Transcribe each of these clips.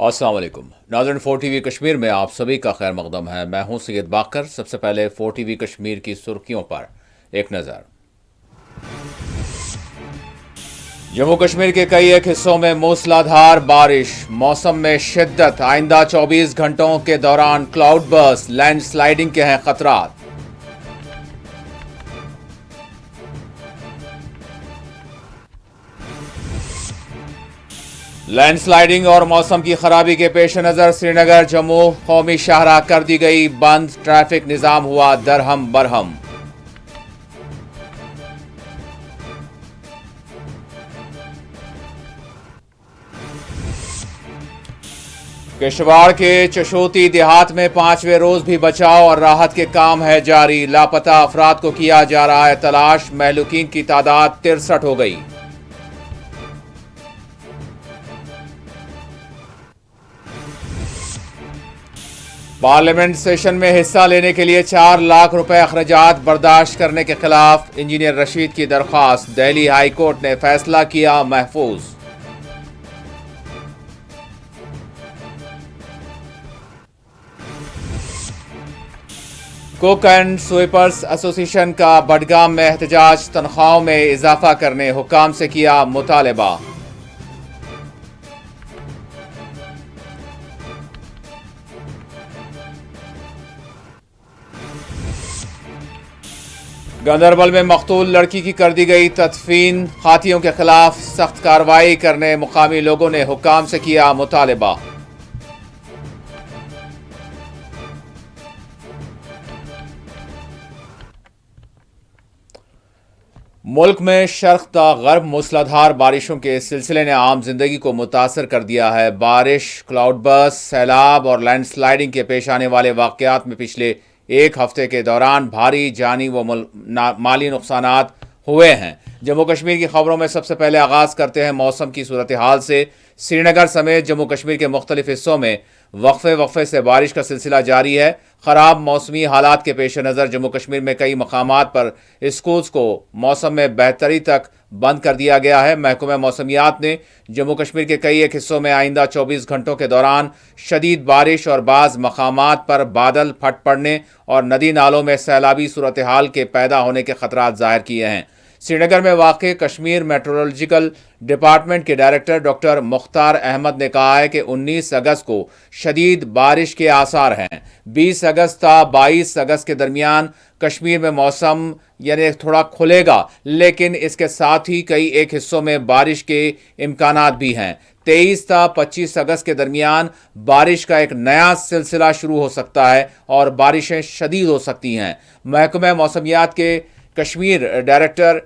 السلام علیکم ناظرین، 4 TV کشمیر میں آپ سبھی کا خیر مقدم ہے۔ میں ہوں سید باقر۔ سب سے پہلے 4 TV کشمیر کی سرخیوں پر ایک نظر۔ جموں کشمیر کے کئی ایک حصوں میں موسلادھار بارش، موسم میں شدت، آئندہ 24 گھنٹوں کے دوران کلاؤڈ برسٹ، لینڈ سلائیڈنگ کے ہیں خطرات۔ لینڈ سلائیڈنگ اور موسم کی خرابی کے پیش نظر سری نگر جموں قومی شاہراہ کر دی گئی بند، ٹریفک نظام ہوا درہم برہم۔ کشتواڑ کے چشوتی دیہات میں 5ویں روز بھی بچاؤ اور راحت کے کام ہے جاری، لاپتہ افراد کو کیا جا رہا ہے تلاش، مہلوکین کی تعداد 63 ہو گئی۔ پارلیمنٹ سیشن میں حصہ لینے کے لیے 4 لاکھ روپے اخراجات برداشت کرنے کے خلاف انجینئر رشید کی درخواست، دہلی ہائی کورٹ نے فیصلہ کیا محفوظ۔ کوک اینڈ سویپرز ایسوسی ایشن کا بڈگام میں احتجاج، تنخواہوں میں اضافہ کرنے حکام سے کیا مطالبہ۔ گاندربل میں مقتول لڑکی کی کر دی گئی تدفین، قاتلوں کے خلاف سخت کارروائی کرنے مقامی لوگوں نے حکام سے کیا مطالبہ۔ ملک میں شرق تا غرب موسلادھار بارشوں کے سلسلے نے عام زندگی کو متاثر کر دیا ہے۔ بارش، کلاؤڈ برسٹ، سیلاب اور لینڈ سلائیڈنگ کے پیش آنے والے واقعات میں پچھلے ایک ہفتے کے دوران بھاری جانی و مالی نقصانات ہوئے ہیں۔ جموں کشمیر کی خبروں میں سب سے پہلے آغاز کرتے ہیں موسم کی صورتحال سے۔ سری نگر سمیت جموں کشمیر کے مختلف حصوں میں وقفے سے بارش کا سلسلہ جاری ہے۔ خراب موسمی حالات کے پیش نظر جموں کشمیر میں کئی مقامات پر اسکولز کو موسم میں بہتری تک بند کر دیا گیا ہے۔ محکمہ موسمیات نے جموں کشمیر کے کئی ایک حصوں میں آئندہ 24 گھنٹوں کے دوران شدید بارش اور بعض مقامات پر بادل پھٹ پڑنے اور ندی نالوں میں سیلابی صورتحال کے پیدا ہونے کے خطرات ظاہر کیے ہیں۔ سری نگر میں واقع کشمیر میٹرولوجیکل ڈپارٹمنٹ کے ڈائریکٹر ڈاکٹر مختار احمد نے کہا ہے کہ 19 اگست کو شدید بارش کے آثار ہیں۔ 20 اگست تا 22 اگست کے درمیان کشمیر میں موسم تھوڑا کھلے گا، لیکن اس کے ساتھ ہی کئی ایک حصوں میں بارش کے امکانات بھی ہیں۔ 23 تا 25 اگست کے درمیان بارش کا ایک نیا سلسلہ شروع ہو سکتا ہے اور بارشیں شدید ہو سکتی ہیں۔ محکمہ موسمیات کے کشمیر ڈائریکٹر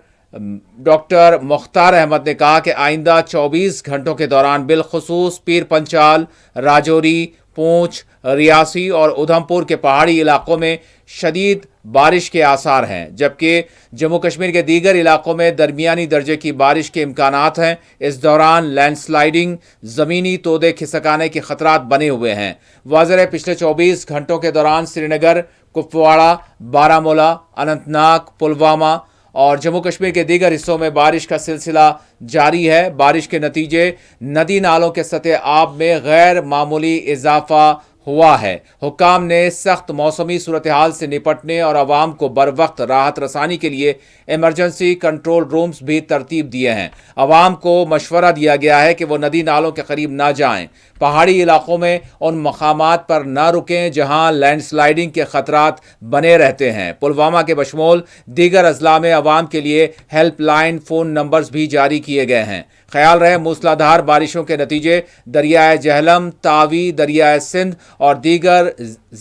ڈاکٹر مختار احمد نے کہا کہ آئندہ 24 گھنٹوں کے دوران بالخصوص پیر پنچال، راجوری، پونچھ، ریاسی اور ادھم پور کے پہاڑی علاقوں میں شدید بارش کے آثار ہیں، جبکہ جموں کشمیر کے دیگر علاقوں میں درمیانی درجے کی بارش کے امکانات ہیں۔ اس دوران لینڈ سلائیڈنگ، زمینی تودے کھسکانے کے خطرات بنے ہوئے ہیں۔ واضح ہے پچھلے 24 گھنٹوں کے دوران سری نگر، کپواڑہ، بارہمولہ، اننت ناگ، پلوامہ اور جموں کشمیر کے دیگر حصوں میں بارش کا سلسلہ جاری ہے۔ بارش کے نتیجے ندی نالوں کے سطح آب میں غیر معمولی اضافہ ہوا ہے۔ حکام نے سخت موسمی صورتحال سے نپٹنے اور عوام کو بروقت راحت رسانی کے لیے ایمرجنسی کنٹرول رومز بھی ترتیب دیے ہیں۔ عوام کو مشورہ دیا گیا ہے کہ وہ ندی نالوں کے قریب نہ جائیں، پہاڑی علاقوں میں ان مقامات پر نہ رکیں جہاں لینڈ سلائیڈنگ کے خطرات بنے رہتے ہیں۔ پلوامہ کے بشمول دیگر اضلاع میں عوام کے لیے ہیلپ لائن فون نمبرز بھی جاری کیے گئے ہیں۔ خیال رہے موسلادھار بارشوں کے نتیجے دریائے جہلم، تاوی، دریائے سندھ اور دیگر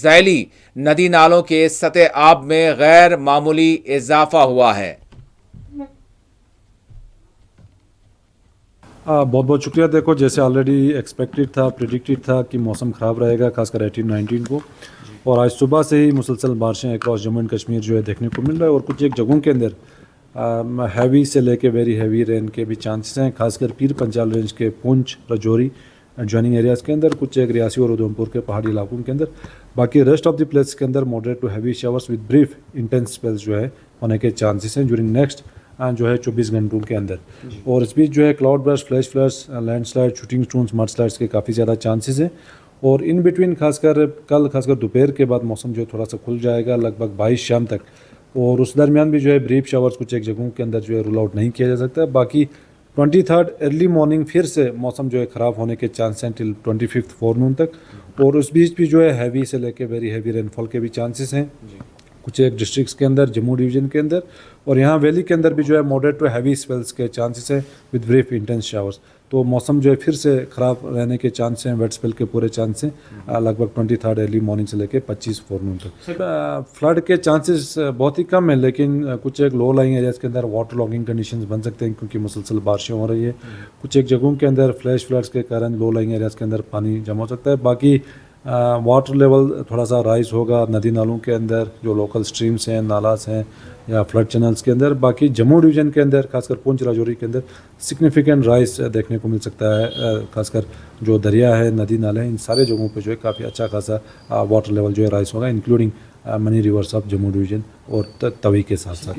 ذیلی ندی نالوں کے سطح آب میں غیر معمولی اضافہ ہوا ہے۔ بہت بہت شکریہ۔ دیکھو جیسے آلریڈی ایکسپیکٹڈ تھا، پریڈکٹڈ تھا کہ موسم خراب رہے گا، خاص کر 18-19 کو، اور آج صبح سے ہی مسلسل بارشیں اکراس جموں اینڈ کشمیر جو ہے دیکھنے کو مل رہا ہے، اور کچھ ایک جگہوں کے اندر ہیوی سے لے کے ویری ہیوی رین کے بھی چانسز ہیں، خاص کر پیر پنچال رینج کے پونچھ، رجوری جوائننگ ایریاز کے اندر، کچھ ایک ریاسی اور ادھم پور کے پہاڑی علاقوں کے اندر۔ باقی ریسٹ آف دی پلیس کے اندر moderate to heavy showers with brief intense spells جو ہے ہونے کے چانسز ہیں ڈیورنگ نیکسٹ जो है 24 घंटों के अंदर। और इस बीच जो है cloud burst, flash floods, land slide, shooting stones, mud slides के काफ़ी ज़्यादा चांसेस हैं। और इन बिटवीन खासकर दोपहर के बाद मौसम जो है थोड़ा सा खुल जाएगा लगभग 22 शाम तक। और उस दरमियान भी जो है ब्रीफ शावर्स कुछ एक जगहों के अंदर जो है रूल आउट नहीं किया जा सकता। बाकी 23 अर्ली मॉर्निंग फिर से मौसम जो है ख़राब होने के चांस हैं टिल 25 फॉरनून तक। और उस बीच भी जो है हैवी से लेके वेरी हैवी रेनफॉल के भी चांसेस हैं कुछ एक डिस्ट्रिक्ट्स के अंदर, जम्मू डिवीज़न के अंदर। और यहाँ वैली के अंदर भी जो है मॉडरेट टू हैवी स्पेल्स के चांसेस हैं विद ब्रीफ इंटेंस शावर्स। तो मौसम जो है फिर से ख़राब रहने के चांस हैं, वेट स्पेल के पूरे चांस हैं लगभग 23 अर्ली मॉर्निंग से लेके 25 फॉरनून तक। फ्लड के चांसेस बहुत ही कम है, लेकिन कुछ एक लो लाइंग एरियाज़ के अंदर वाटर लॉगिंग कंडीशंस बन सकते हैं क्योंकि मुसलसल बारिशें हो रही है। कुछ एक जगहों के अंदर फ्लैश फ्लड्स के कारण लो लाइंग एरियाज़ के अंदर पानी जमा हो सकता है। बाकी वाटर लेवल थोड़ा सा राइज होगा नदी नालों के अंदर, जो लोकल स्ट्रीम्स हैं, नालास हैं या फ्लड चैनल्स के अंदर। बाकी जम्मू डिवीज़न के अंदर खासकर पुंछ राजौरी के अंदर सिग्निफिकेंट राइज देखने को मिल सकता है। खासकर जो दरिया है, नदी नाले हैं, इन सारे जगहों पे जो है काफ़ी अच्छा खासा वाटर लेवल जो है राइज होगा, including money reverse of Jammu division और तवी के साथ साथ।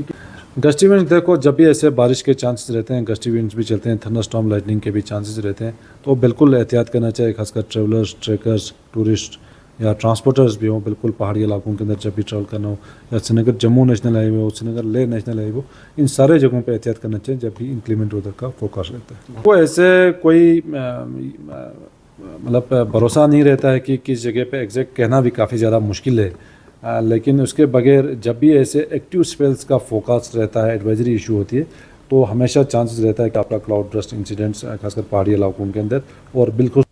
गस्टी विंड्स देखो, जब भी ऐसे बारिश के चांसेस रहते हैं, गस्टी विंड्स भी चलते हैं, थंडरस्टॉर्म लाइटनिंग के भी चांसेस रहते हैं, तो बिल्कुल एहतियात करना चाहिए। खासकर ट्रेवलर्स, ट्रेकर्स, टूरिस्ट या ट्रांसपोर्टर्स भी हों, बिल्कुल पहाड़ी इलाकों के अंदर जब भी ट्रैवल करना हो, या श्रीनगर जम्मू नेशनल हाईवे हो, श्रीनगर लेह नेशनल हाईवे हो, इन सारे जगहों पे एहतियात करना चाहिए जब भी इंक्रीमेंट वेदर का फोरकास्ट रहता है। वो ऐसे कोई मतलब भरोसा नहीं रहता है कि किस जगह पे एग्जैक्ट कहना भी काफ़ी ज़्यादा मुश्किल है। लेकिन उसके बगैर जब भी ऐसे एक्टिव स्पेल्स का फोकास्ट रहता है, एडवाइजरी इशू होती है, तो हमेशा चांसेस रहता है कि आपका क्लाउड बर्स्ट इंसिडेंट्स खासकर पहाड़ी इलाकों के अंदर और बिल्कुल।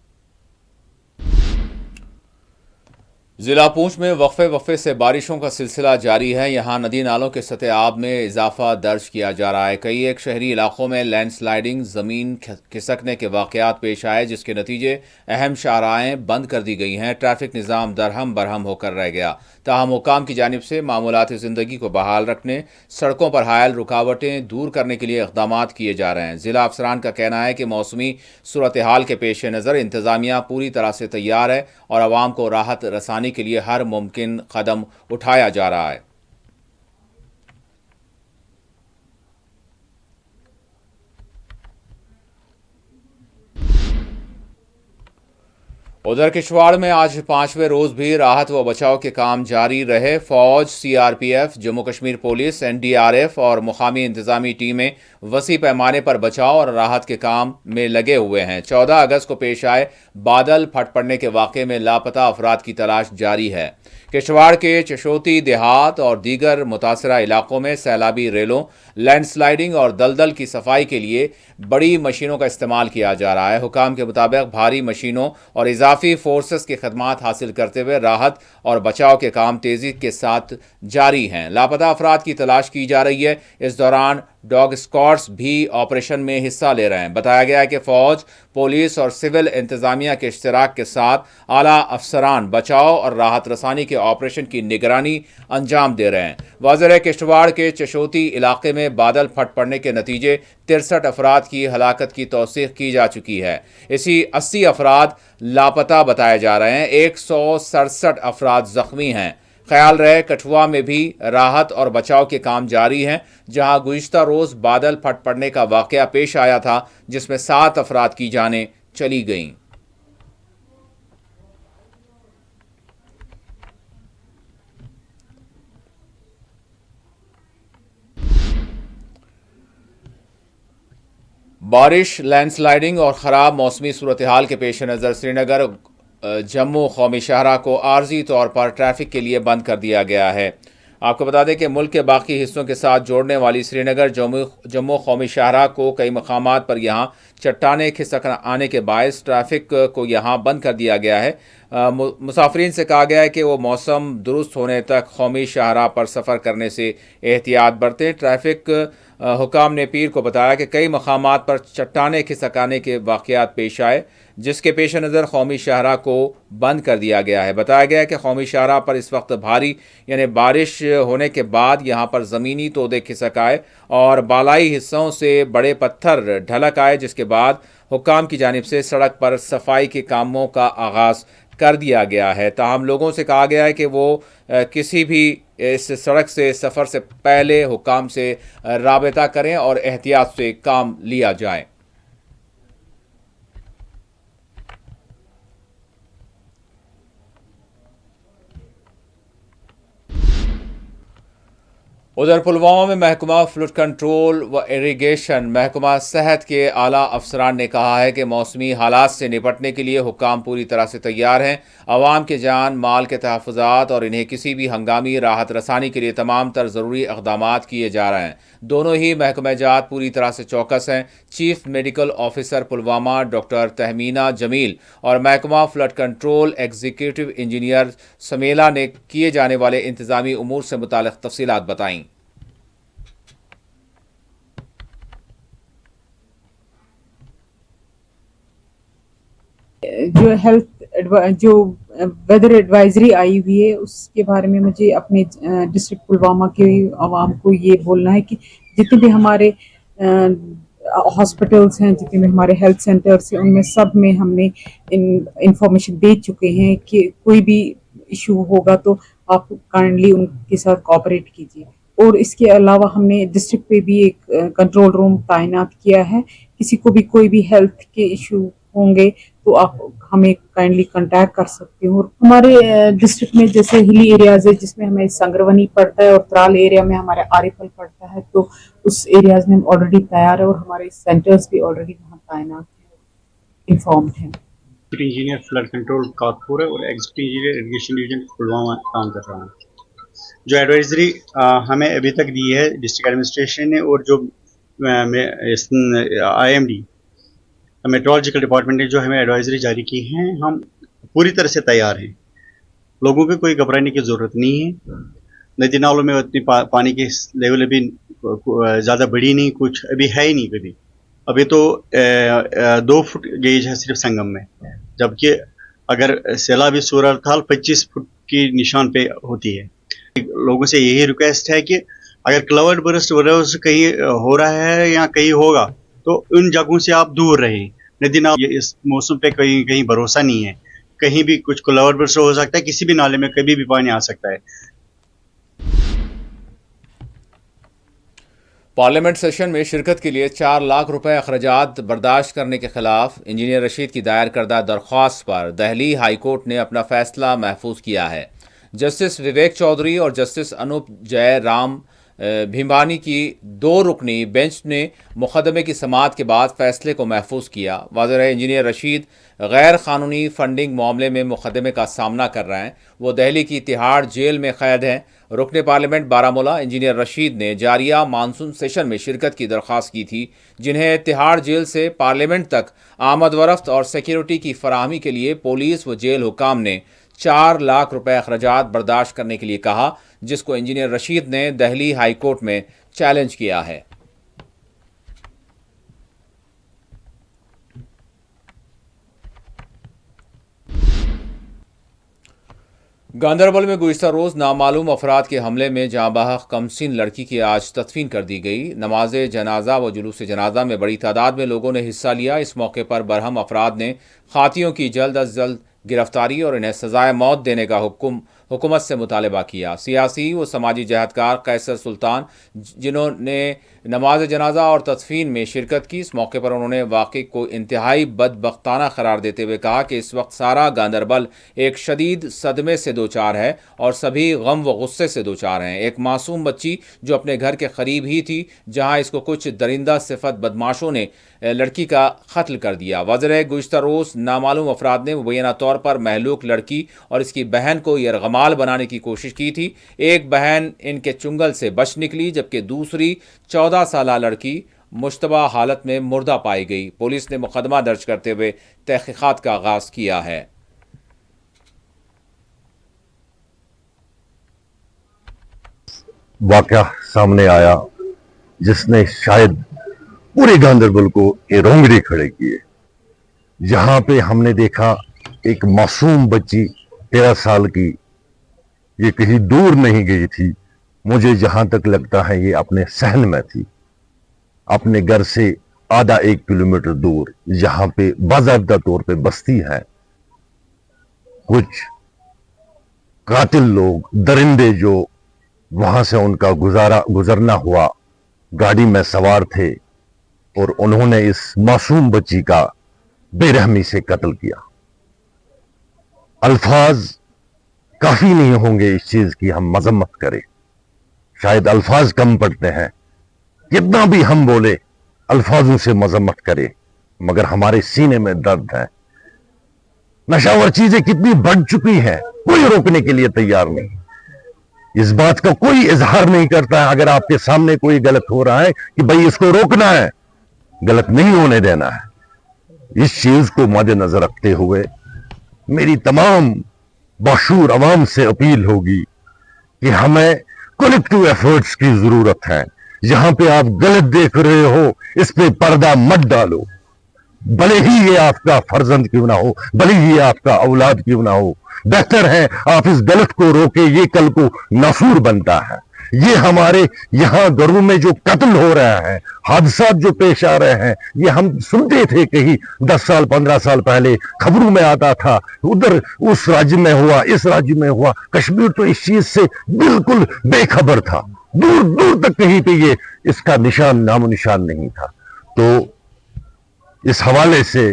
जिला पूंछ में वक्फे से बारिशों का सिलसिला जारी है। यहाँ नदी नालों के सतह आब में इजाफा दर्ज किया जा रहा है। कई एक शहरी इलाकों में लैंडस्लाइडिंग, ज़मीन खिसकने के वाक़यात पेश आए, जिसके नतीजे अहम शाहराहें बंद कर दी गई हैं। ट्रैफिक निज़ाम दरहम बरहम होकर रह गया। ताहम हुकाम की जानिब से मामूलाती ज़िंदगी को बहाल रखने, सड़कों पर हायल रुकावटें दूर करने के लिए इक़दामात किए जा रहे हैं। ज़िला अफसरान का कहना है कि मौसमी सूरत हाल के पेश नज़र इंतज़ामिया पूरी तरह से तैयार है और आवाम को राहत रसानी के लिए हर मुमकिन कदम उठाया जा रहा है। उधर किश्तवाड़ में आज 5वें रोज भी राहत व बचाव के काम जारी रहे। फौज, CRPF, Jammu Kashmir police, NDRF और मुकामी इंतजामी टीमें वसी पैमाने पर बचाव और राहत के काम में लगे हुए हैं। 14 अगस्त को पेश आए बादल फट पड़ने के वाक़े में लापता अफराद की तलाश जारी है। किश्तवाड़ के चशोती देहात और दीगर मुतासरा इलाकों में सैलाबी रेलों, लैंडस्लाइडिंग और दलदल की सफाई के लिए बड़ी मशीनों का इस्तेमाल किया जा रहा है। हुकाम के मुताबिक भारी मशीनों और इजाफी फोर्सेस की खदमात हासिल करते हुए राहत और बचाव के काम तेजी के साथ जारी हैं। लापता अफराद की तलाश की जा रही है। इस दौरान डॉग स्क्वाड्स भी ऑपरेशन में हिस्सा ले रहे हैं। बताया गया है कि फौज, पुलिस और सिविल इंतजामिया के इश्तराक के साथ आला अफसरान बचाव और राहत रसानी के ऑपरेशन की निगरानी अंजाम दे रहे हैं। वाज़ेह है किश्तवाड़ के चशोती इलाके में बादल फट पड़ने के नतीजे 63 अफराद की हलाकत की तौसीक की जा चुकी है। इसी 80 अफराद लापता बताए जा रहे हैं। 167 अफराद जख्मी हैं। ख्याल रहे कठुआ में भी राहत और बचाव के काम जारी हैं, जहां गुज़िश्ता रोज बादल फट पड़ने का वाक़या पेश आया था, जिसमें 7 अफराद की जानें चली गईं। बारिश, लैंडस्लाइडिंग और ख़राब मौसमी सूरत हाल के पेश नज़र श्रीनगर जम्मू कौमी शाहरा को आर्जी तौर पर ट्रैफिक के लिए बंद कर दिया गया है। आपको बता दें कि मुल्क के बाकी हिस्सों के साथ जोड़ने वाली श्रीनगर जम्मू कौमी शाहरा को कई मकामात पर यहाँ चट्टानें खिसक आने के बायस ट्रैफिक को यहाँ बंद कर दिया गया है। मुसाफिरीन से कहा गया है कि वो मौसम दुरुस्त होने तक कौमी शाहरा पर सफ़र करने से एहतियात बरतें। ट्रैफिक हुकाम ने पीर को बताया कि कई मकामात पर चट्टानें खिसकाने के वाक़यात पेश आए, जिसके पेश नज़र कौमी शाहरा को बंद कर दिया गया है। बताया गया है कि कौमी शाहरा पर इस वक्त भारी यानी बारिश होने के बाद यहाँ पर ज़मीनी तोदे खिसक आए और बालाई हिस्सों से बड़े पत्थर ढलक आए, जिसके बाद हुकाम की जानिब से सड़क पर सफाई के कामों का आगाज़ कर दिया गया है। ताहम लोगों से कहा गया है कि वो किसी भी اس سڑک سے سفر سے پہلے حکام سے رابطہ کریں اور احتیاط سے کام لیا جائے۔ ادھر پلوامہ میں محکمہ فلڈ کنٹرول و اریگیشن محکمہ صحت کے اعلیٰ افسران نے کہا ہے کہ موسمی حالات سے نپٹنے کے لیے حکام پوری طرح سے تیار ہیں۔ عوام کے جان مال کے تحفظات اور انہیں کسی بھی ہنگامی راحت رسانی کے لیے تمام تر ضروری اقدامات کیے جا رہے ہیں۔ دونوں ہی محکمہ جات پوری طرح سے چوکس ہیں۔ Chief medical officer Pulwama doctor Tehmina Jamil اور محکمہ flood control executive engineer Samila نے کیے جانے والے انتظامی امور سے متعلق تفصیلات بتائیں۔ جو ویدر ایڈوائزری آئی ہوئی ہے اس کے بارے میں مجھے اپنے ڈسٹرکٹ پلوامہ کے عوام کو یہ بولنا ہے کہ جتنے بھی ہمارے ہاسپٹلس ہیں، جتنے بھی ہمارے ہیلتھ سینٹرس ہیں، ان میں سب میں ہم نے انفارمیشن دے چکے ہیں کہ کوئی بھی ایشو ہوگا تو آپ کائنڈلی ان کے ساتھ کوآپریٹ کیجیے۔ اور اس کے علاوہ ہم نے ڈسٹرکٹ پہ بھی ایک کنٹرول روم تعینات کیا ہے۔ کسی کو بھی کوئی بھی ہیلتھ کے ایشو ہوں گے تو آپ ہمیں کائنڈلی کانٹیکٹ کر سکتے ہو۔ ہمارے ڈسٹرکٹ میں جیسے ہلی ایریاز ہے جس میں ہمیں سنگرونی پڑتا ہے اور ترال ایریا میں ہمارے عارفل پڑتا ہے، تو اس ایریاز میں ہم آلریڈی تیار ہے اور ہمارے سینٹرز بھی آلریڈی وہاں تعینات ہیں، انفارمڈ ہیں۔ انجینئر فلڈ کنٹرول کاکپور ہے اور executive engineer irrigation division Pulwama کام کر رہا ہے۔ جو ایڈوائزری ہمیں ابھی تک دی ہے ڈسٹرکٹ ایڈمنسٹریشن نے اور جو I am D meteorological department نے جو ہمیں ایڈوائزری جاری کی ہیں، ہم پوری طرح سے تیار ہیں۔ لوگوں کو کوئی گھبرانے کی ضرورت نہیں ہے۔ ندی نالوں میں اتنی پانی کی لیول ابھی زیادہ بڑی نہیں، کچھ ابھی ہے ہی نہیں کبھی۔ ابھی تو 2 فٹ گیج ہے صرف سنگم میں، جبکہ اگر سیلابی صورتحال 25 فٹ کی نشان پہ ہوتی ہے۔ لوگوں سے یہی ریکویسٹ ہے کہ اگر کلاؤڈ برسٹ کہیں ہو رہا ہے یا کہیں ہوگا تو ان جگہوں سے آپ دور رہیں۔ ندی نالے اس موسم پہ کہیں بھروسہ نہیں ہے، کہیں بھی کچھ کلاؤڈ برسٹ ہو سکتا ہے، کسی بھی نالے میں کبھی بھی پانی آ سکتا ہے۔ پارلیمنٹ سیشن میں شرکت کے لیے 4 لاکھ روپے اخراجات برداشت کرنے کے خلاف انجینئر رشید کی دائر کردہ درخواست پر دہلی ہائی کورٹ نے اپنا فیصلہ محفوظ کیا ہے۔ جسٹس وویک چودھری اور جسٹس انوپ جے رام بھیمبانی کی 2 رکنی بینچ نے مقدمے کی سماعت کے بعد فیصلے کو محفوظ کیا۔ واضح ہے انجینئر رشید غیر قانونی فنڈنگ معاملے میں مقدمے کا سامنا کر رہے ہیں۔ وہ دہلی کی تہاڑ جیل میں قید ہیں۔ رکن پارلیمنٹ بارہمولہ انجینئر رشید نے جاریہ مانسون سیشن میں شرکت کی درخواست کی تھی، جنہیں تہاڑ جیل سے پارلیمنٹ تک آمد و رفت اور سیکیورٹی کی فراہمی کے لیے پولیس و جیل حکام نے 4 لاکھ روپے اخراجات برداشت کرنے کے لیے کہا، جس کو انجینئر رشید نے دہلی ہائی کورٹ میں چیلنج کیا ہے۔ گاندربل میں گزشتہ روز نامعلوم افراد کے حملے میں جاں بحق کمسن لڑکی کی آج تدفین کر دی گئی۔ نماز جنازہ و جلوس جنازہ میں بڑی تعداد میں لوگوں نے حصہ لیا۔ اس موقع پر برہم افراد نے قاتلوں کی جلد از جلد گرفتاری اور انہیں سزائے موت دینے کا حکومت سے مطالبہ کیا۔ سیاسی و سماجی جہدکار قیصر سلطان، جنہوں نے نماز جنازہ اور تدفین میں شرکت کی، اس موقع پر انہوں نے واقعے کو انتہائی بدبختانہ قرار دیتے ہوئے کہا کہ اس وقت سارا گاندربل ایک شدید صدمے سے دوچار ہے اور سبھی غم و غصے سے دوچار ہیں۔ ایک معصوم بچی جو اپنے گھر کے قریب ہی تھی، جہاں اس کو کچھ درندہ صفت بدماشوں نے لڑکی کا قتل کر دیا۔ واضح ہے گزشتہ روز نامعلوم افراد نے مبینہ طور پر مہلوک لڑکی اور اس کی بہن کو یرغمال بنانے کی کوشش کی تھی۔ ایک بہن ان کے چنگل سے بچ نکلی، جبکہ دوسری 14 سالہ لڑکی مشتبہ حالت میں مردہ پائی گئی۔ پولیس نے مقدمہ درج کرتے ہوئے تحقیقات کا آغاز کیا ہے۔ واقعہ سامنے آیا جس نے شاید پورے گاندربل کو یہ رونگڑے کھڑے کیے، جہاں پہ ہم نے دیکھا ایک معصوم بچی 13 سال کی، یہ کہیں دور نہیں گئی تھی، مجھے جہاں تک لگتا ہے یہ اپنے صحن میں تھی، اپنے گھر سے آدھا 1 کلومیٹر دور، جہاں پہ باضابطہ طور پہ بستی ہے۔ کچھ قاتل لوگ، درندے جو वहां से उनका गुजरना हुआ, गाड़ी में सवार थे और उन्होंने इस मासूम बच्ची का बेरहमी से कत्ल किया। अल्फाज काफी नहीं होंगे इस चीज की हम मजम्मत करें, शायद अल्फाज कम पड़ते हैं, कितना भी हम बोले अल्फाजों से मजम्मत करें, मगर हमारे सीने में दर्द है। नशावर चीजें कितनी बढ़ चुकी हैं, कोई रोकने के लिए तैयार नहीं, इस बात का कोई इजहार नहीं करता है। अगर आपके सामने कोई गलत हो रहा है कि भाई इसको रोकना है, गलत नहीं होने देना है। इस चीज को मद्देनजर रखते हुए मेरी तमाम बाशूर अवाम से अपील होगी कि हमें कलेक्टिव एफर्ट्स की जरूरत है। जहां पे आप गलत देख रहे हो, इस पे पर्दा मत डालो, भले ही ये आपका फर्जंद क्यों ना हो, भले ही ये आपका औलाद क्यों ना हो, बेहतर है आप इस गलत को रोके, ये कल को नासूर बनता है। ये हमारे यहाँ घरों में जो कत्ल हो रहा है, हादसा जो पेश आ रहे हैं, ये हम सुनते थे कहीं 10 साल 15 साल पहले खबरों में आता था, उधर उस राज्य में हुआ, इस राज्य में हुआ। कश्मीर तो इस चीज से बिल्कुल बेखबर था, दूर दूर तक कहीं पे ये इसका निशान नामो निशान नहीं था। तो इस हवाले से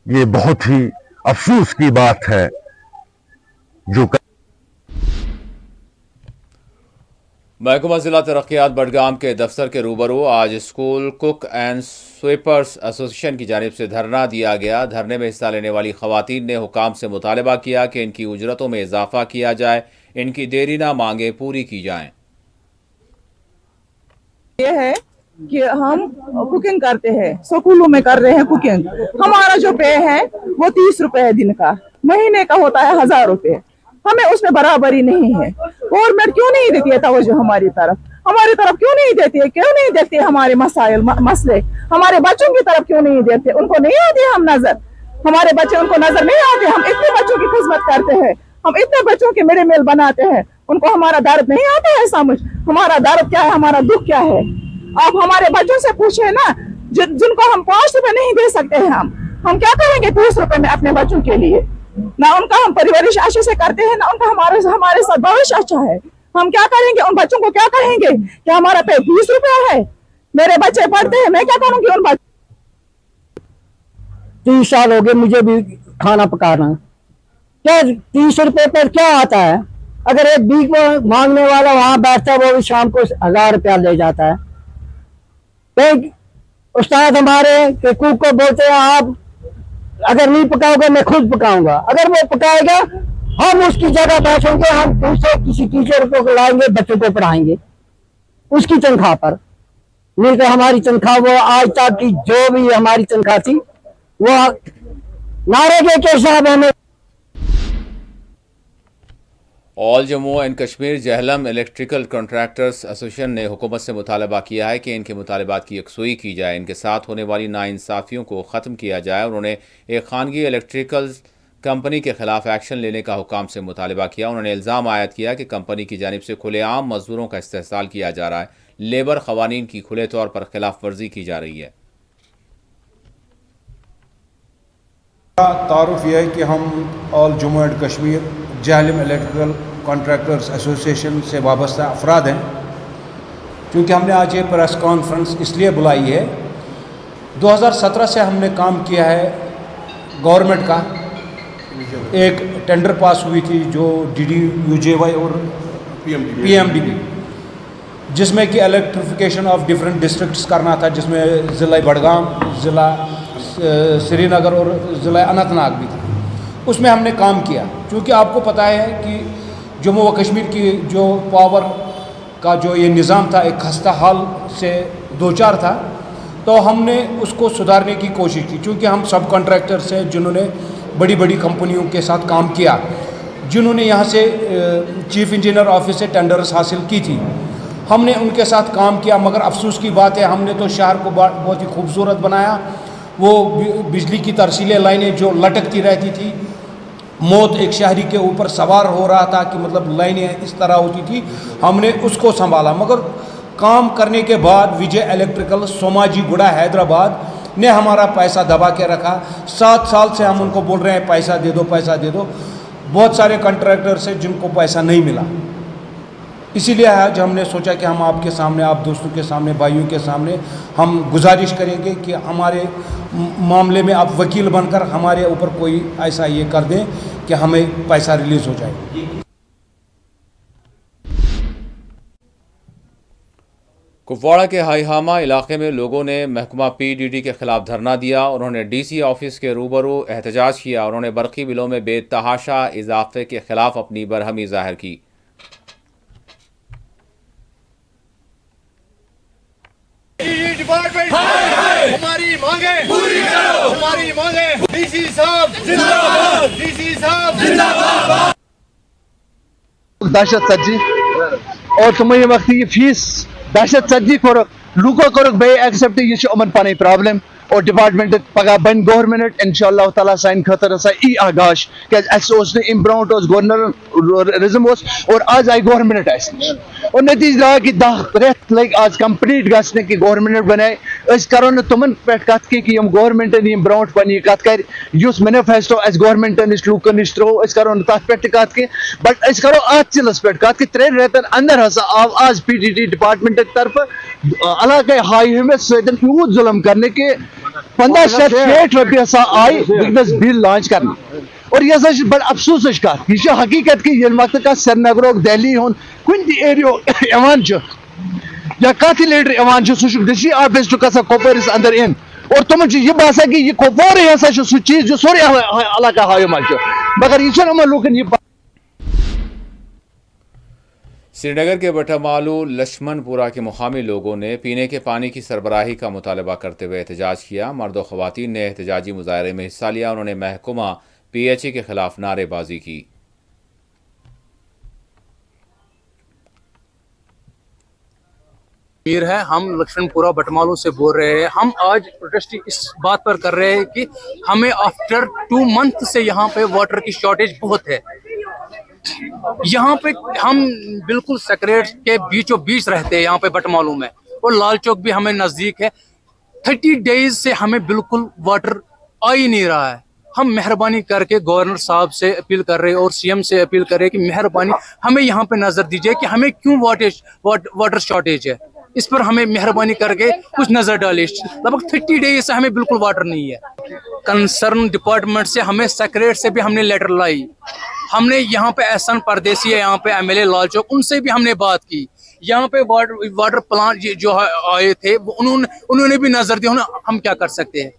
ये बहुत ही अफसोस की बात है जो महकमा ज़िला तरक्यात बडगाम के दफ्तर के रूबरू आज school cook and sweepers association की जानिब से धरना दिया गया। धरने में हिस्सा लेने वाली खवातीन ने हुकाम से मुतालबा किया कि इनकी उजरतों में इजाफा किया जाए, इनकी देरीना मांगे पूरी की जाएं। ये है कि हम कुकिंग करते हैं, स्कूलों में कर रहे हैं कुकिंग, हमारा जो पे है वो 30 रुपए है दिन का, महीने का होता है 1000 रुपए, हमें उसमें बराबरी नहीं है। गवर्नमेंट क्यों नहीं देती है तवज्जो हमारी तरफ क्यों नहीं देती है, क्यों नहीं देती है हमारे मसाइल मसले, हमारे बच्चों की तरफ क्यों नहीं देते, उनको नहीं आती हम नजर, हमारे बच्चे उनको नजर नहीं आते। हम इतने बच्चों की खिदमत करते हैं, हम इतने बच्चों के मिड मील बनाते हैं, उनको हमारा दर्द नहीं आता है समझ, हमारा दर्द क्या है, हमारा दुख क्या है। आप हमारे बच्चों से पूछे ना, जिनको हम 5 रुपए नहीं दे सकते हैं, हम क्या करेंगे 30 रुपए में अपने बच्चों के लिए। ना उनका हम परवरिश अच्छे से करते हैं, ना उनका हमारे साथ भविष्य अच्छा है। हम क्या करेंगे, उन बच्चों को क्या कहेंगे कि हमारा पे 20 रुपया है, मेरे बच्चे पढ़ते हैं, मैं क्या करूंगी उन बच्चों। 30 साल हो गए मुझे भी खाना पकाना, क्या 30 रुपए पर क्या आता है। अगर एक भीख मांगने वाला वहां बैठता है, वो भी शाम को 1000 रुपया ले जाता है। तो उस्ताद हमारे के कुक को बोलते हैं, आप अगर नहीं पकाओगे मैं खुद पकाऊंगा, अगर वो पकाएगा हम उसकी जगह बैठेंगे, हम दूसरे किसी टीचर को लाएंगे, बच्चों को पढ़ाएंगे उसकी तनख्वाह पर। नहीं तो हमारी तनख्वाह वो आज तक की जो भी हमारी तनख्वाह थी वो नारे के साहब हमें। All Jammu and Kashmir Jhelum electrical contractors association ने हुकूमत से मुतालबा किया है कि इनके मुतालबात की यकसुई की जाए, इनके साथ होने वाली नाइंसाफ़ियों को ख़त्म किया जाए। उन्होंने एक खानगी इलेक्ट्रिकल कंपनी के खिलाफ एक्शन लेने का हुकाम से मुतालबा किया। उन्होंने इल्ज़ाम आयद किया कि कंपनी की जानिब से खुलेआम मजदूरों का इस्तेहसाल किया जा रहा है, लेबर क़वानीन की खुले तौर पर खिलाफ वर्जी की जा रही है। तारुफ यह है कि हम all Jammu and Kashmir Jhelum electrical contractors association से वाबस्ता अफराद हैं। क्योंकि हमने आज ये प्रेस कॉन्फ्रेंस इसलिए बुलाई है, 2017 से हमने काम किया है गवर्नमेंट का, एक टेंडर पास हुई थी जो DDUJY और PMDP, जिसमें कि इलेक्ट्रिफिकेशन ऑफ डिफरेंट डिस्ट्रिक्ट्स करना था, जिसमें ज़िला बडगाम, ज़िला श्रीनगर और ज़िला अनंतनाग भी था। उसमें हमने काम किया। क्योंकि आपको पता है कि जम्मू व कश्मीर की जो पावर का जो ये निज़ाम था एक खस्ता हाल से दो चार था, तो हमने उसको सुधारने की कोशिश की। क्योंकि हम सब कॉन्ट्रैक्टर्स हैं जिन्होंने बड़ी बड़ी कंपनियों के साथ काम किया, जिन्होंने यहाँ से चीफ इंजीनियर ऑफिस से टेंडर्स हासिल की थी, हमने उनके साथ काम किया। मगर अफसोस की बात है, हमने तो शहर को बहुत ही खूबसूरत बनाया। वो बिजली की तरसीलें लाइनें जो लटकती रहती थी, मौत एक शहरी के ऊपर सवार हो रहा था कि मतलब लाइनें इस तरह होती थी, हमने उसको संभाला। मगर काम करने के बाद विजय इलेक्ट्रिकल सोमाजी गुड़ा हैदराबाद ने हमारा पैसा दबा के रखा। 7 साल से हम उनको बोल रहे हैं पैसा दे दो, पैसा दे दो। बहुत सारे कॉन्ट्रैक्टर्स हैं जिनको पैसा नहीं मिला। इसीलिए आज हमने सोचा कि हम आपके सामने, आप दोस्तों के सामने, भाइयों के सामने हम गुजारिश करेंगे कि हमारे मामले में आप वकील बनकर हमारे ऊपर कोई ऐसा ये कर दें कि हमें पैसा रिलीज़ हो जाए। कुपवाड़ा के हाईहामा इलाके में लोगों ने महकमा पीडीडी के खिलाफ धरना दिया। उन्होंने डीसी ऑफिस के रूबरू एहतजाज किया। उन्होंने बरकी बिलों में बेतहाशा इजाफे के खिलाफ अपनी बरहमी जाहिर की। डिपार्टमेंट हमारी मांगे पूरी करो, हमारी मांगे। डीसी साहब जिंदाबाद, डीसी साहब जिंदाबाद। दहशत सज्जी और तुम ये वक्त ये फीस दहशत सज्जी करो लूको करो बे एक्सेप्ट ये उमन पानी प्रॉब्लम और डिपार्टमेंट पगह बन गवर्नमेंट इंशाअल्लाह ताला साइन खतर सा ई आगाश के एस इन ब्रोट गवर्नरिज्म और आज आई गवर्नमेंट और नतीजा रहा कि 10 रेत लग आज कंप्लीट गने कि गवर्नमेंट बनाए करो न तुमन पे कत कि गवर्नमेंट ब्रोट पन यह कत कर मैनिफेस्टो गवर्नमेंट नश लूकन नश त्रो करो न तथ पे कत कि बट करो अत चिलस पे कत कि 3 रेतन अंदर हसा आव आज पीडीडी डिपार्टमेंट तरफ इलाके हाई सत यूत जुलम करने के 1560 रुपये हसा आई बिजनेस बिल लॉन्च करने और यह बड़ अफसोस कत यह हकीकत कि वक्त का श्रीनगर दिल्ली हूं कुन एरियो या कत लीडर सह डिस्ट्रिक्ट ऑफिस कपवरिस अंदर इन और तुम यह बसान कि यह कपवार हसा सह चीज जो सोरे इलाका हायो मज मगर यह लूकन यह श्रीनगर के बटमालू लक्ष्मणपुरा के मुकामी लोगों ने पीने के पानी की सरबराही का मुतालबा करते हुए एहतजाज किया। मर्द व ख़वातीन ने एहतजाजी मुजाहरे में हिस्सा लिया। उन्होंने महकमा पीएचई के खिलाफ नारेबाजी की। है हम लक्ष्मणपुरा बटमालू से बोल रहे हैं। हम आज प्रोटेस्ट इस बात पर कर रहे हैं कि हमें आफ्टर 2 मंथ से यहाँ पे वाटर की शॉर्टेज बहुत है। यहाँ पे हम बिल्कुल सेक्रेट के बीचों बीच रहते हैं यहाँ पे बटमालू में और लाल चौक भी हमें नजदीक है। 30 डेज से हमें बिल्कुल वाटर आ ही नहीं रहा है। हम मेहरबानी करके गवर्नर साहब से अपील कर रहे हैं और सीएम से अपील कर रहे हैं कि मेहरबानी हमें यहाँ पे नजर दीजिए कि हमें क्यों वाटर शॉर्टेज है। इस पर हमें मेहरबानी करके कुछ नजर डालिए। लगभग 30 डेज से हमें बिल्कुल वाटर नहीं है। कंसर्न डिपार्टमेंट से हमें सेक्रेट से भी हमने लेटर लाई। हमने यहाँ पे एहसान परदेसी है, यहाँ पे एमएलए लाल चौक, उनसे भी हमने बात की। यहाँ पे वाटर प्लांट जो आए थे उन्होंने भी नजर दिया। हम क्या कर सकते हैं,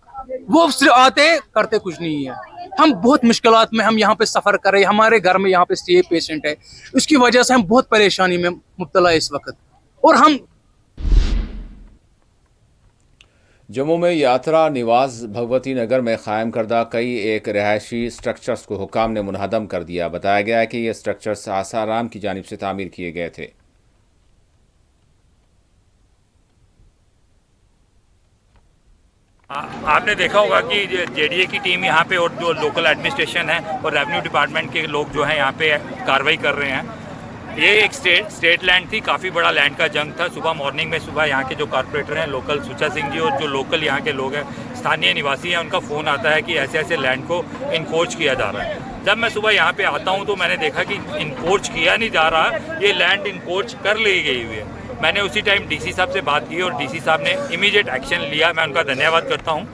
वो सिर्फ आते करते कुछ नहीं है। हम बहुत मुश्किलात में हम यहाँ पे सफर कर रहे हैं। हमारे घर में यहाँ पे स्टे पेशेंट है, उसकी वजह से हम बहुत परेशानी में मुब्तला है इस वक्त। और हम जम्मू में यात्रा निवास भगवती नगर में कायम करदा कई एक रहायशी स्ट्रक्चर्स को हुकाम ने मुनहदम कर दिया। बताया गया है कि ये स्ट्रक्चर्स आसाराम की जानिब से तामीर किए गए थे। आपने देखा होगा कि जेडीए की टीम यहाँ पे और जो लोकल एडमिनिस्ट्रेशन है और रेवेन्यू डिपार्टमेंट के लोग जो हैं यहाँ पे कार्रवाई कर रहे हैं। ये एक स्टेट लैंड थी, काफ़ी बड़ा लैंड का जंग था। सुबह मॉर्निंग में यहाँ के जो कॉर्पोरेटर हैं लोकल सुचा सिंह जी और जो लोकल यहाँ के लोग हैं स्थानीय निवासी हैं, उनका फ़ोन आता है कि ऐसे ऐसे लैंड को इनकोच किया जा रहा है। जब मैं सुबह यहाँ पे आता हूँ तो मैंने देखा कि इनकोच किया नहीं जा रहा, ये लैंड इनकोच कर ली गई हुई है। मैंने उसी टाइम डीसी साहब से बात की और डीसी साहब ने इमीडिएट एक्शन लिया। मैं उनका धन्यवाद करता हूँ।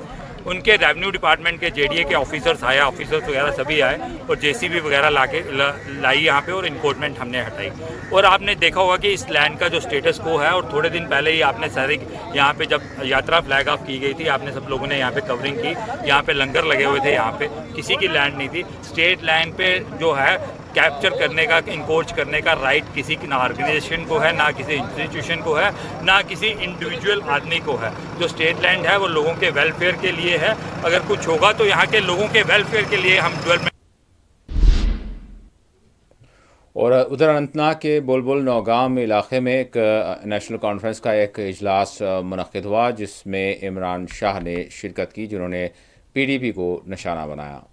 उनके रेवेन्यू डिपार्टमेंट के जेडीए के ऑफिसर्स आए, ऑफिसर्स वगैरह सभी आए और जेसीबी वगैरह लाई यहाँ पे और इनकोचमेंट हमने हटाई। और आपने देखा होगा कि इस लैंड का जो स्टेटस को है, और थोड़े दिन पहले ही आपने सारी यहाँ पे जब यात्रा फ्लैग ऑफ की गई थी, आपने सब लोगों ने यहाँ पे कवरिंग की। यहाँ पे लंगर लगे हुए थे, यहाँ पे किसी की लैंड नहीं थी। स्टेट लैंड पे जो है कैप्चर करने का, इनकोच करने का राइट किसी की ना ऑर्गेनाइजेशन को है, ना किसी इंस्टीट्यूशन को है, ना किसी इंडिविजुअल आदमी को है। जो स्टेट लैंड है वो लोगों के वेलफेयर के लिए है। अगर कुछ होगा तो यहाँ के लोगों के वेलफेयर के लिए हम डेवलपमेंट। और उधर अनंतनाग के बुलबुल नौगाम इलाके में एक नेशनल कॉन्फ्रेंस का एक इजलास मुनक्किद हुआ, जिसमें इमरान शाह ने शिरकत की, जिन्होंने पीडीपी को निशाना बनाया।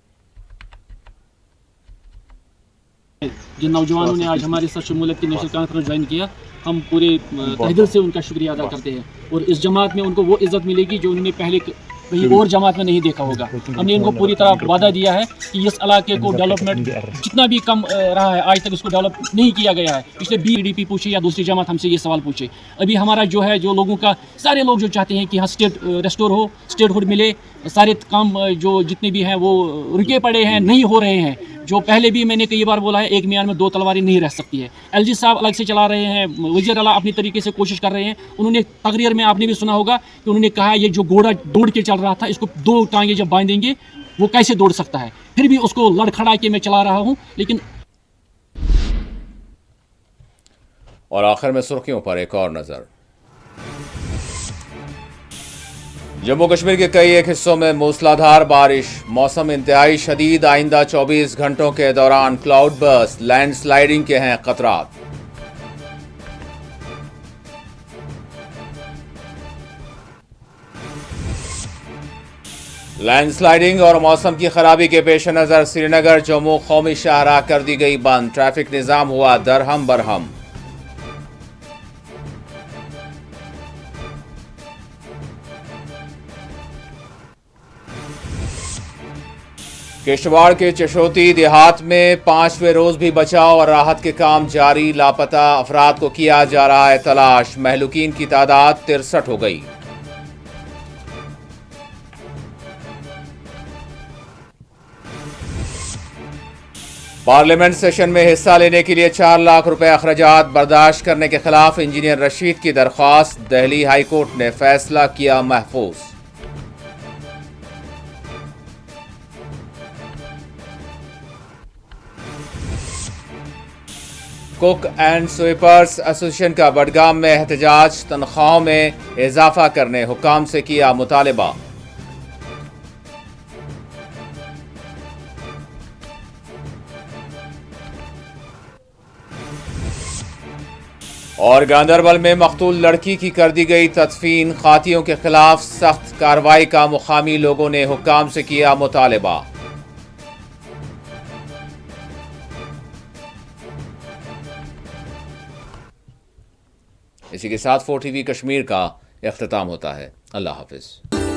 जिन नौजवानों ने आज हमारे साथ शमूलियत की नेशनल कॉन्फ्रेंस ज्वाइन किया, हम पूरे तहे दिल से उनका शुक्रिया अदा करते हैं। और इस जमात में उनको वो इज़्ज़त मिलेगी जो उन्होंने पहले कहीं और जमात में नहीं देखा होगा। हमने इनको पूरी तरह वादा दिया है कि इस इलाके को डेवलपमेंट जितना भी कम रहा है आज तक इसको डेवलप नहीं किया गया है। पिछले BDP पूछे या दूसरी जमात हमसे ये सवाल पूछे, अभी हमारा जो है, जो लोगों का, सारे लोग जो चाहते हैं कि यहाँ स्टेट रेस्टोर हो, स्टेटहुड मिले, सारे काम जो जितने भी हैं वो रुके पड़े हैं, नहीं हो रहे हैं। जो पहले भी मैंने कई बार बोला है, एक मियान में दो तलवारें नहीं रह सकती है। LG साहब अलग से चला रहे हैं, वज़ीर आला अपनी तरीके से कोशिश कर रहे हैं। उन्होंने तकरीर में आपने भी सुना होगा कि उन्होंने कहा ये जो घोड़ा दौड़ के चल रहा था, इसको दो टांगे जब बांधेंगे वो कैसे दौड़ सकता है। फिर भी उसको लड़खड़ा के मैं चला रहा हूँ। लेकिन और आखिर में सुर्खियों पर एक और नजर। जम्मू कश्मीर के कई एक हिस्सों में मूसलाधार बारिश, मौसम इंतहाई शदीद। आइंदा 24 घंटों के दौरान क्लाउड बर्स्ट, लैंडस्लाइडिंग के हैं खतरात। लैंडस्लाइडिंग और मौसम की खराबी के पेश नजर श्रीनगर जम्मू कौमी शाहराह कर दी गई बंद, ट्रैफिक निजाम हुआ दरहम बरहम। किश्तवाड़ के चशोती देहात में 5वें रोज भी बचाव और राहत के काम जारी। लापता अफराद को किया जा रहा है तलाश, महलूकीन की तादाद 63 हो गई। पार्लियामेंट सेशन में हिस्सा लेने के लिए 4 लाख रुपए अखराजात बर्दाश्त करने के खिलाफ इंजीनियर रशीद की दरख्वास्त, दिल्ली हाई कोर्ट ने फैसला किया महफूज। कुक एंड स्वीपर्स एसोसिएशन का बडगाम में एहतजाज, तनख्वाहों में इजाफा करने हुकाम से किया मुतालबा। और गांदरबल में मकतूल लड़की की कर दी गई तदफीन, खातियों के खिलाफ सख्त कार्रवाई का मुकामी लोगों ने हुकाम से किया मुतालबा। इसी के साथ 4TV कश्मीर का इख्तिताम होता है। अल्लाह हाफिज।